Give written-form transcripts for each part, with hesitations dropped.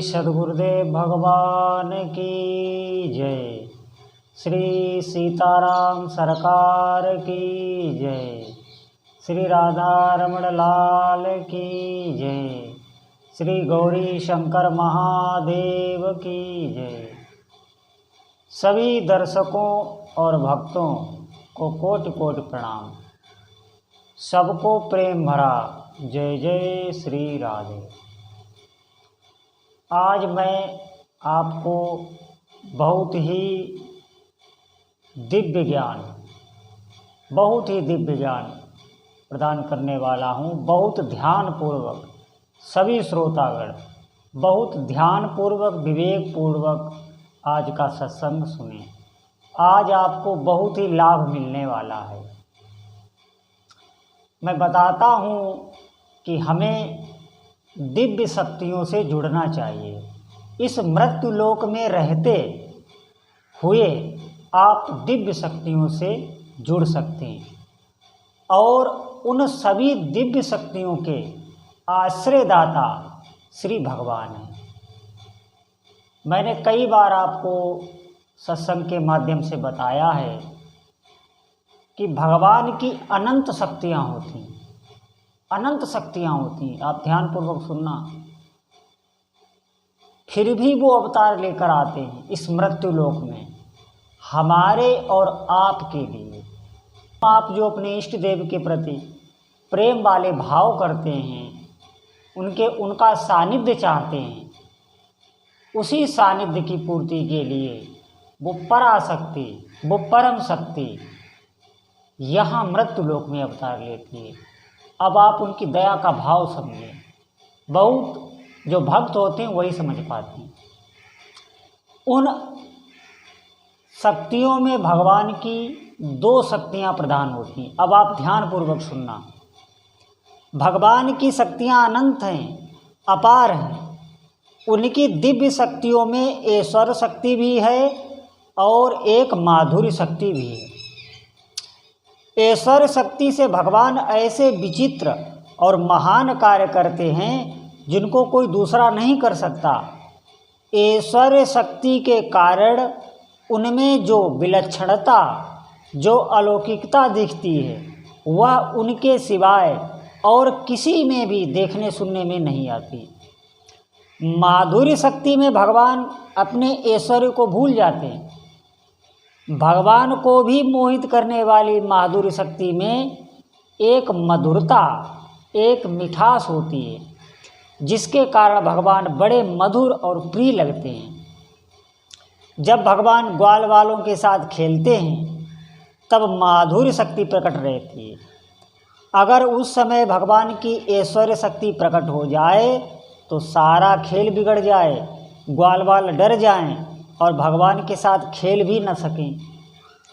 सद्गुरुदेव भगवान की जय। श्री सीताराम सरकार की जय। श्री राधा रमण लाल की जय। श्री गौरी शंकर महादेव की जय। सभी दर्शकों और भक्तों को कोटि कोटि प्रणाम। सबको प्रेम भरा जय जय श्री राधे। आज मैं आपको बहुत ही दिव्य ज्ञान प्रदान करने वाला हूँ। बहुत ध्यानपूर्वक सभी श्रोतागण बहुत ध्यानपूर्वक विवेकपूर्वक आज का सत्संग सुने। आज आपको बहुत ही लाभ मिलने वाला है। मैं बताता हूँ कि हमें दिव्य शक्तियों से जुड़ना चाहिए। इस मृत्यु लोक में रहते हुए आप दिव्य शक्तियों से जुड़ सकते हैं और उन सभी दिव्य शक्तियों के आश्रयदाता श्री भगवान हैं। मैंने कई बार आपको सत्संग के माध्यम से बताया है कि भगवान की अनंत शक्तियाँ होती हैं, अनंत शक्तियाँ होती हैं। आप ध्यानपूर्वक सुनना। फिर भी वो अवतार लेकर आते हैं इस मृत्यु लोक में हमारे और आपके लिए। आप जो अपने इष्ट देव के प्रति प्रेम वाले भाव करते हैं, उनका सानिध्य चाहते हैं, उसी सानिध्य की पूर्ति के लिए वो पराशक्ति, वो परम शक्ति यहाँ मृत्यु लोक में अवतार लेती है। अब आप उनकी दया का भाव समझें। बहुत जो भक्त होते हैं वही समझ पाते हैं। उन शक्तियों में भगवान की दो शक्तियाँ प्रधान होती हैं। अब आप ध्यानपूर्वक सुनना। भगवान की शक्तियाँ अनंत हैं, अपार हैं। उनकी दिव्य शक्तियों में ऐश्वर्य शक्ति भी है और एक माधुर्य शक्ति भी है। ऐश्वर्य शक्ति से भगवान ऐसे विचित्र और महान कार्य करते हैं जिनको कोई दूसरा नहीं कर सकता। ऐश्वर्य शक्ति के कारण उनमें जो विलक्षणता, जो अलौकिकता दिखती है, वह उनके सिवाय और किसी में भी देखने सुनने में नहीं आती। माधुर्य शक्ति में भगवान अपने ऐश्वर्य को भूल जाते हैं। भगवान को भी मोहित करने वाली माधुर्य शक्ति में एक मधुरता, एक मिठास होती है, जिसके कारण भगवान बड़े मधुर और प्रिय लगते हैं। जब भगवान ग्वाल वालों के साथ खेलते हैं तब माधुर्य शक्ति प्रकट रहती है। अगर उस समय भगवान की ऐश्वर्य शक्ति प्रकट हो जाए तो सारा खेल बिगड़ जाए, ग्वाल वाल डर जाएं और भगवान के साथ खेल भी न सकें।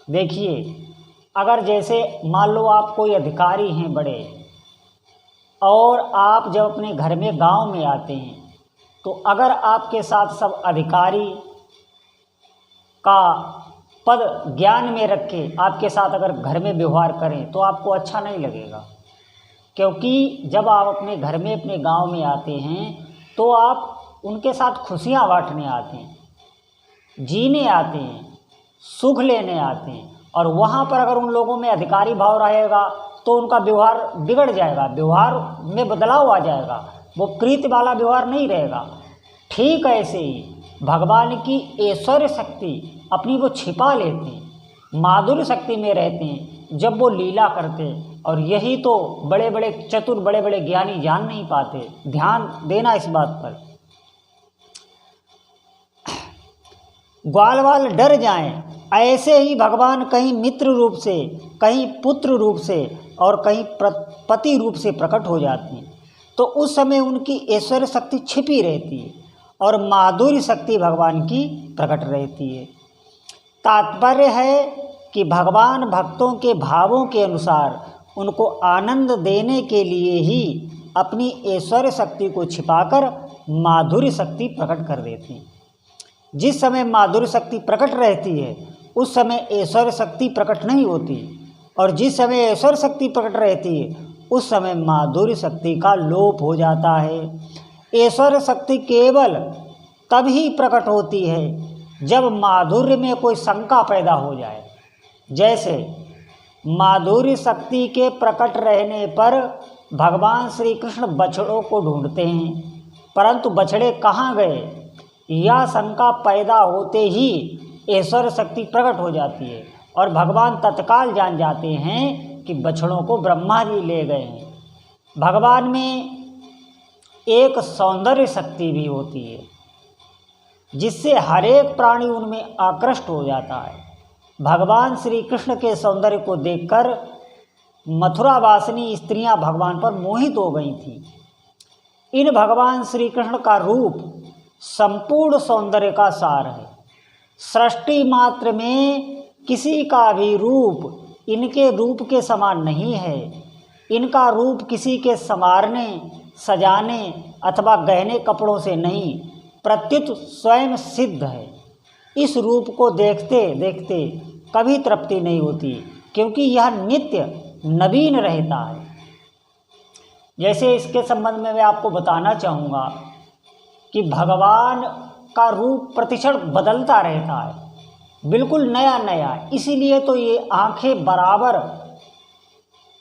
देखिए, अगर जैसे मान लो आप कोई अधिकारी हैं बड़े, और आप जब अपने घर में गांव में आते हैं तो अगर आपके साथ सब अधिकारी का पद ज्ञान में रख के आपके साथ अगर घर में व्यवहार करें तो आपको अच्छा नहीं लगेगा। क्योंकि जब आप अपने घर में, अपने गांव में आते हैं तो आप उनके साथ खुशियां बांटने आते हैं, जीने आते हैं, सुख लेने आते हैं। और वहाँ पर अगर उन लोगों में अधिकारी भाव रहेगा तो उनका व्यवहार बिगड़ जाएगा, व्यवहार में बदलाव आ जाएगा, वो प्रीति वाला व्यवहार नहीं रहेगा। ठीक ऐसे ही भगवान की ऐश्वर्य शक्ति अपनी वो छिपा लेते हैं, माधुर्य शक्ति में रहते हैं जब वो लीला करते हैं। और यही तो बड़े बड़े चतुर, बड़े बड़े ज्ञानी जान नहीं पाते। ध्यान देना इस बात पर। ग्वाल वाल डर जाएं, ऐसे ही भगवान कहीं मित्र रूप से, कहीं पुत्र रूप से और कहीं पति रूप से प्रकट हो जाते हैं। तो उस समय उनकी ऐश्वर्य शक्ति छिपी रहती है और माधुर्य शक्ति भगवान की प्रकट रहती है। तात्पर्य है कि भगवान भक्तों के भावों के अनुसार उनको आनंद देने के लिए ही अपनी ऐश्वर्य शक्ति को छिपाकर माधुर्य शक्ति प्रकट कर देते हैं। जिस समय माधुर्य शक्ति प्रकट रहती है उस समय ऐश्वर्य शक्ति प्रकट नहीं होती, और जिस समय ऐश्वर्य शक्ति प्रकट रहती है उस समय माधुर्य शक्ति का लोप हो जाता है। ऐश्वर्य शक्ति केवल तभी प्रकट होती है जब माधुर्य में कोई शंका पैदा हो जाए। जैसे माधुर्य शक्ति के प्रकट रहने पर भगवान श्री कृष्ण बछड़ों को ढूंढते हैं, परंतु बछड़े कहाँ गए, यह शंका पैदा होते ही ऐश्वर्य शक्ति प्रकट हो जाती है और भगवान तत्काल जान जाते हैं कि बछड़ों को ब्रह्मा जी ले गए हैं। भगवान में एक सौंदर्य शक्ति भी होती है जिससे हर एक प्राणी उनमें आकृष्ट हो जाता है। भगवान श्री कृष्ण के सौंदर्य को देखकर मथुरावासिनी स्त्रियां भगवान पर मोहित हो गई थीं। इन भगवान श्री कृष्ण का रूप संपूर्ण सौंदर्य का सार है। सृष्टि मात्र में किसी का भी रूप इनके रूप के समान नहीं है। इनका रूप किसी के संवारने, सजाने अथवा गहने कपड़ों से नहीं, प्रत्युत स्वयं सिद्ध है। इस रूप को देखते देखते कभी तृप्ति नहीं होती, क्योंकि यह नित्य नवीन रहता है। जैसे इसके संबंध में मैं आपको बताना चाहूँगा कि भगवान का रूप प्रतिक्षण बदलता रहता है, बिल्कुल नया नया। इसीलिए तो ये आंखें बराबर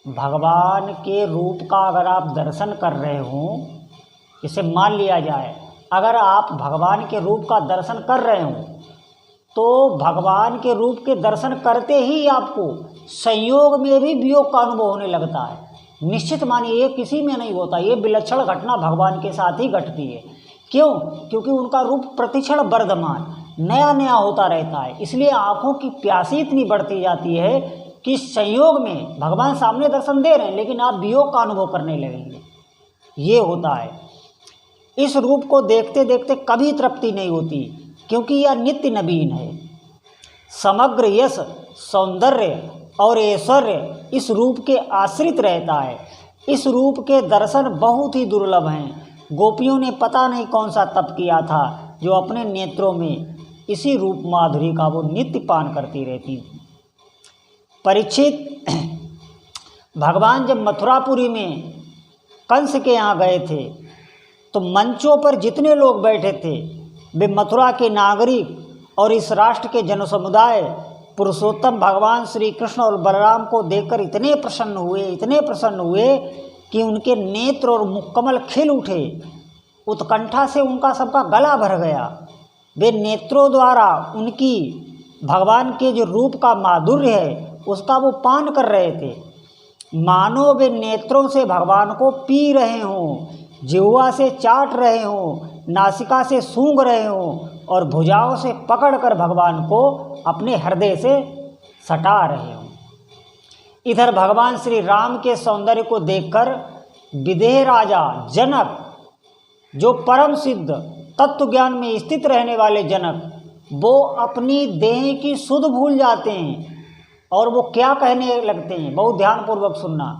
भगवान के रूप का अगर आप दर्शन कर रहे हो, इसे मान लिया जाए अगर आप भगवान के रूप का दर्शन कर रहे हो तो भगवान के रूप के दर्शन करते ही आपको संयोग में भी वियोग का अनुभव होने लगता है। निश्चित मानिए ये किसी में नहीं होता, ये विलक्षण घटना भगवान के साथ ही घटती है। क्यों? क्योंकि उनका रूप प्रतिक्षण वर्धमान नया नया होता रहता है। इसलिए आँखों की प्यासी इतनी बढ़ती जाती है कि संयोग में भगवान सामने दर्शन दे रहे हैं लेकिन आप वियोग का अनुभव करने लगेंगे। ये होता है। इस रूप को देखते देखते कभी तृप्ति नहीं होती, क्योंकि यह नित्य नवीन है। समग्र यश, सौंदर्य और ऐश्वर्य इस रूप के आश्रित रहता है। इस रूप के दर्शन बहुत ही दुर्लभ हैं। गोपियों ने पता नहीं कौन सा तप किया था जो अपने नेत्रों में इसी रूप माधुरी का वो नित्य पान करती रहती। परीक्षित भगवान जब मथुरापुरी में कंस के यहाँ गए थे तो मंचों पर जितने लोग बैठे थे वे मथुरा के नागरिक और इस राष्ट्र के जनसमुदाय पुरुषोत्तम भगवान श्री कृष्ण और बलराम को देखकर इतने प्रसन्न हुए कि उनके नेत्र और मुखकमल खिल उठे। उत्कंठा से उनका सबका गला भर गया। वे नेत्रों द्वारा उनकी भगवान के जो रूप का माधुर्य है उसका वो पान कर रहे थे, मानो वे नेत्रों से भगवान को पी रहे हों, जिह्वा से चाट रहे हों, नासिका से सूंघ रहे हों और भुजाओं से पकड़कर भगवान को अपने हृदय से सटा रहे हों। इधर भगवान श्री राम के सौंदर्य को देखकर विदेह राजा जनक, जो परम सिद्ध तत्व ज्ञान में स्थित रहने वाले जनक, वो अपनी देह की सुध भूल जाते हैं और वो क्या कहने लगते हैं, बहुत ध्यानपूर्वक सुनना।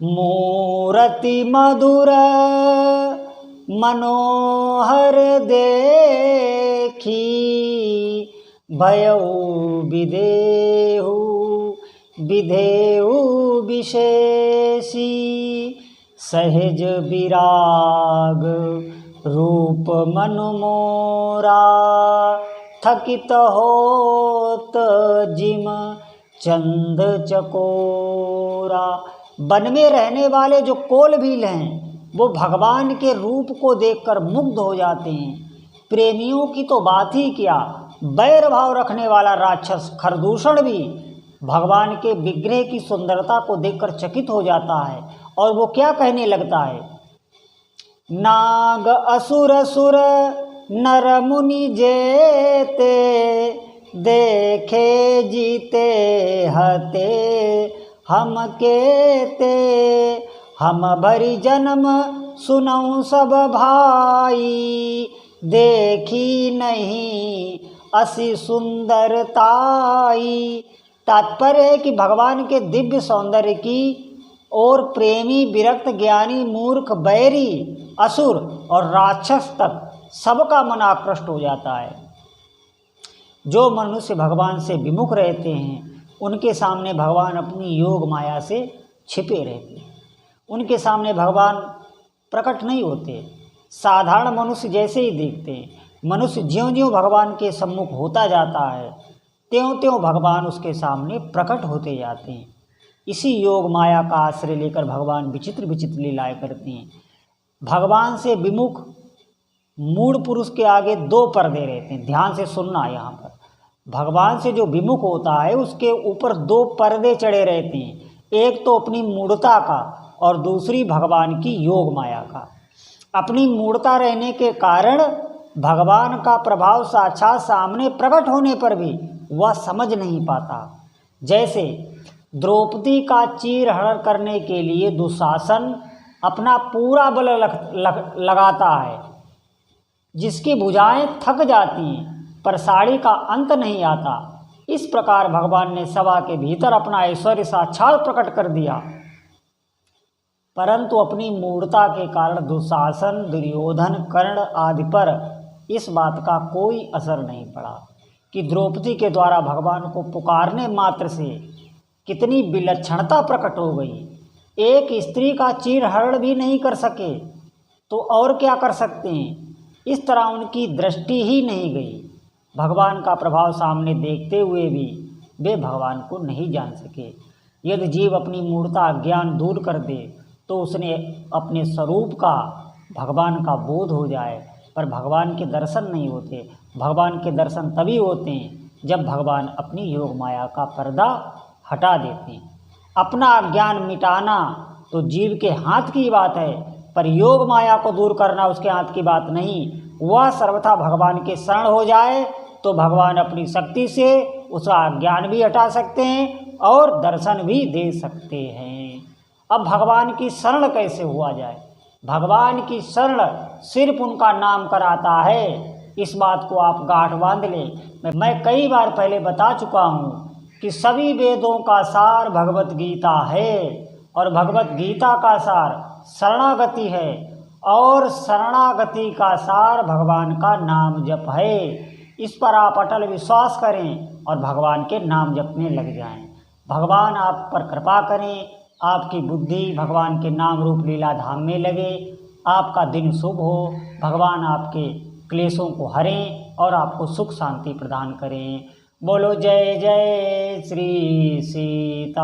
मूरति मधुर मनोहर देखी, भयउ विधेहु विशेषी, सहज विराग रूप मनु मोरा, थकित होत जिम चंद चकोरा। वन में रहने वाले जो कोलभील हैं वो भगवान के रूप को देखकर मुग्ध हो जाते हैं। प्रेमियों की तो बात ही क्या, बैर भाव रखने वाला राक्षस खरदूषण भी भगवान के विग्रह की सुंदरता को देखकर चकित हो जाता है और वो क्या कहने लगता है, नाग असुर सुर नर मुनि जेते, देखे जीते हते हम केते, हम भरी जन्म सुनऊं सब भाई, देखी नहीं असी सुंदरताई। तात्पर्य है कि भगवान के दिव्य सौंदर्य की और प्रेमी, विरक्त, ज्ञानी, मूर्ख, बैरी, असुर और राक्षस तक सबका मन आकृष्ट हो जाता है। जो मनुष्य भगवान से विमुख रहते हैं उनके सामने भगवान अपनी योग माया से छिपे रहते हैं, उनके सामने भगवान प्रकट नहीं होते। साधारण मनुष्य जैसे ही देखते हैं। मनुष्य ज्यों ज्यों भगवान के सम्मुख होता जाता है त्यों त्यों भगवान उसके सामने प्रकट होते जाते हैं। इसी योग माया का आश्रय लेकर भगवान विचित्र विचित्र लीलाएं करते हैं। भगवान से विमुख मूढ़ पुरुष के आगे दो पर्दे रहते हैं। ध्यान से सुनना, यहाँ पर भगवान से जो विमुख होता है उसके ऊपर दो पर्दे चढ़े रहते हैं, एक तो अपनी मूढ़ता का और दूसरी भगवान की योग माया का। अपनी मूढ़ता रहने के कारण भगवान का प्रभाव साक्षात सामने प्रकट होने पर भी वह समझ नहीं पाता। जैसे द्रौपदी का चीरहरण करने के लिए दुशासन अपना पूरा बल लगाता है, जिसकी भुजाएं थक जाती हैं पर साड़ी का अंत नहीं आता। इस प्रकार भगवान ने सभा के भीतर अपना ऐश्वर्य साक्षात प्रकट कर दिया, परंतु अपनी मूढ़ता के कारण दुशासन, दुर्योधन, कर्ण आदि पर इस बात का कोई असर नहीं पड़ा कि द्रौपदी के द्वारा भगवान को पुकारने मात्र से कितनी विलक्षणता प्रकट हो गई। एक स्त्री का चीरहरण भी नहीं कर सके तो और क्या कर सकते हैं। इस तरह उनकी दृष्टि ही नहीं गई। भगवान का प्रभाव सामने देखते हुए भी वे भगवान को नहीं जान सके। यदि जीव अपनी मूढ़ता ज्ञान दूर कर दे तो उसने अपने स्वरूप का, भगवान का बोध हो जाए, पर भगवान के दर्शन नहीं होते। भगवान के दर्शन तभी होते हैं जब भगवान अपनी योग माया का पर्दा हटा देते हैं। अपना अज्ञान मिटाना तो जीव के हाथ की बात है, पर योग माया को दूर करना उसके हाथ की बात नहीं। वह सर्वथा भगवान के शरण हो जाए तो भगवान अपनी शक्ति से उसका ज्ञान भी हटा सकते हैं और दर्शन भी दे सकते हैं। अब भगवान की शरण कैसे हुआ जाए? भगवान की शरण सिर्फ उनका नाम कराता है। इस बात को आप गांठ बांध लें। मैं कई बार पहले बता चुका हूँ कि सभी वेदों का सार भगवत गीता है और भगवत गीता का सार शरणागति है और शरणागति का सार भगवान का नाम जप है। इस पर आप अटल विश्वास करें और भगवान के नाम जपने लग जाएं। भगवान आप पर कृपा करें, आपकी बुद्धि भगवान के नाम रूप लीला धाम में लगे, आपका दिन शुभ हो, भगवान आपके क्लेशों को हरें और आपको सुख शांति प्रदान करें। बोलो जय जय श्री सीताराम।